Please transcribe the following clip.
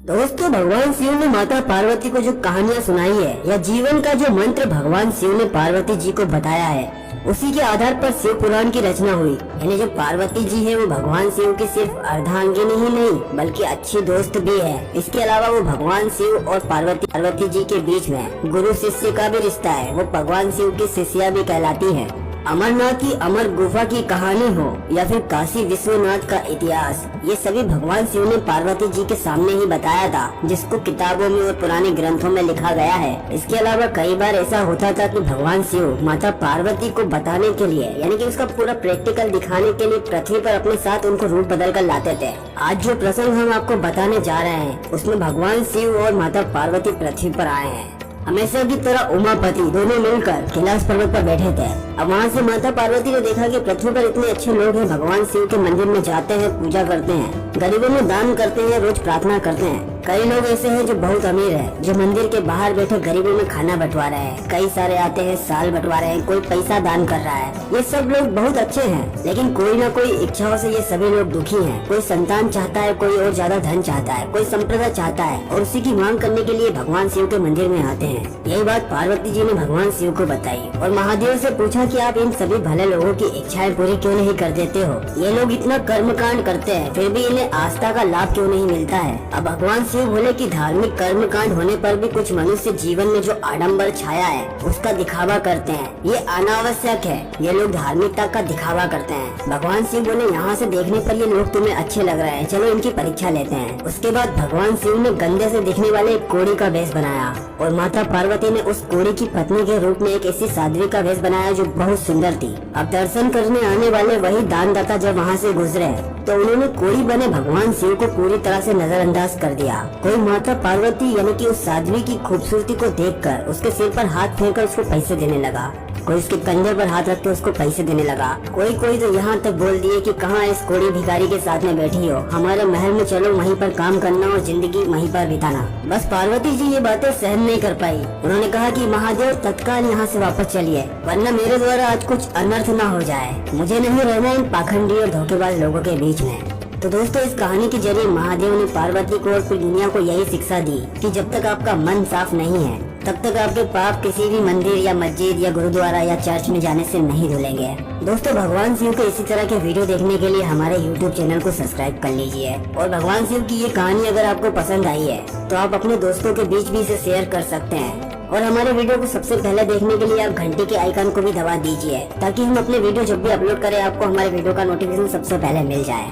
दोस्तों, भगवान शिव ने माता पार्वती को जो कहानियाँ सुनाई है या जीवन का जो मंत्र भगवान शिव ने पार्वती जी को बताया है, उसी के आधार पर शिव पुराण की रचना हुई। यानी जो पार्वती जी है वो भगवान शिव की सिर्फ अर्धांगिनी ही नहीं बल्कि अच्छी दोस्त भी है। इसके अलावा वो भगवान शिव और पार्वती जी के बीच में गुरु शिष्य का भी रिश्ता है। वो भगवान शिव की शिष्या भी कहलाती है। अमरनाथ की अमर गुफा की कहानी हो या फिर काशी विश्वनाथ का इतिहास, ये सभी भगवान शिव ने पार्वती जी के सामने ही बताया था, जिसको किताबों में और पुराने ग्रंथों में लिखा गया है। इसके अलावा कई बार ऐसा होता था कि भगवान शिव माता पार्वती को बताने के लिए, यानी कि उसका पूरा प्रैक्टिकल दिखाने के लिए पृथ्वी पर अपने साथ उनको रूप बदल कर लाते थे। आज जो प्रसंग हम आपको बताने जा रहे हैं उसमें भगवान शिव और माता पार्वती पृथ्वी पर आए हैं। हमेशा की तरह उमापति दोनों मिलकर कैलाश पर्वत पर बैठे थे। अब वहाँ से माता पार्वती ने देखा कि पृथ्वी पर इतने अच्छे लोग हैं, भगवान शिव के मंदिर में जाते हैं, पूजा करते हैं, गरीबों में दान करते हैं, रोज प्रार्थना करते हैं। कई लोग ऐसे हैं जो बहुत अमीर हैं, जो मंदिर के बाहर बैठे गरीबों में खाना बंटवा रहे हैं। कई सारे आते हैं, साल बंटवा रहे हैं, कोई पैसा दान कर रहा है। ये सब लोग बहुत अच्छे हैं, लेकिन कोई ना कोई इच्छाओं से ये सभी लोग दुखी हैं। कोई संतान चाहता है, कोई और ज्यादा धन चाहता है, कोई संप्रदा चाहता है और उसी की मांग करने के लिए भगवान शिव के मंदिर में आते हैं। यही बात पार्वती जी ने भगवान शिव को बताई और महादेव से पूछा कि आप इन सभी भले लोगों की इच्छाएं पूरी क्यों नहीं कर देते हो? ये लोग इतना कर्मकांड करते हैं, फिर भी इन्हें आस्था का लाभ क्यों नहीं मिलता है? अब भगवान शिव बोले कि धार्मिक कर्म कांड होने पर भी कुछ मनुष्य जीवन में जो आडंबर छाया है उसका दिखावा करते हैं, ये अनावश्यक है। ये लोग धार्मिकता का दिखावा करते हैं। भगवान शिव बोले, यहाँ से देखने पर ये लोग तुम्हें अच्छे लग रहे हैं, चलो इनकी परीक्षा लेते हैं। उसके बाद भगवान शिव ने गंदे से दिखने वाले एक कोढ़ी का वेश बनाया और माता पार्वती ने उस कोढ़ी की पत्नी के रूप में एक ऐसी साध्वी का वेश बनाया जो बहुत सुंदर थी। अब दर्शन करने आने वाले वही दानदाता जब वहाँ से गुजरे तो उन्होंने कोढ़ी बने भगवान शिव को पूरी तरह से नजरअंदाज कर दिया। कोई माता पार्वती यानी कि उस साध्वी की खूबसूरती को देखकर उसके सिर पर हाथ फेरकर उसको पैसे देने लगा, कोई उसके कंधे पर हाथ रख के उसको पैसे देने लगा। कोई तो यहाँ तक बोल दिए कि कहाँ इस कोढ़ी भिखारी के साथ में बैठी हो, हमारे महल में चलो, वहीं पर काम करना और जिंदगी वहीं पर बिताना। बस पार्वती जी ये बातें सहन नहीं कर पाई। उन्होंने कहा कि महादेव तत्काल यहाँ से वापस चलिए, वरना मेरे द्वारा आज कुछ अनर्थ न हो जाए। मुझे नहीं रहना इन पाखंडी और धोखेबाज लोगों के बीच में। तो दोस्तों, इस कहानी के जरिए महादेव ने पार्वती को और पूरी दुनिया को यही शिक्षा दी कि जब तक आपका मन साफ नहीं है तब तक आपके पाप किसी भी मंदिर या मस्जिद या गुरुद्वारा या चर्च में जाने से नहीं धुलेंगे। दोस्तों, भगवान शिव के इसी तरह के वीडियो देखने के लिए हमारे YouTube चैनल को सब्सक्राइब कर लीजिए। और भगवान शिव की ये कहानी अगर आपको पसंद आई है तो आप अपने दोस्तों के बीच भी इसे शेयर कर सकते हैं। और हमारे वीडियो को सबसे पहले देखने के लिए आप घंटी के आइकन को भी दबा दीजिए, ताकि हम अपने वीडियो जब भी अपलोड करें आपको हमारे वीडियो का नोटिफिकेशन सबसे पहले मिल जाए।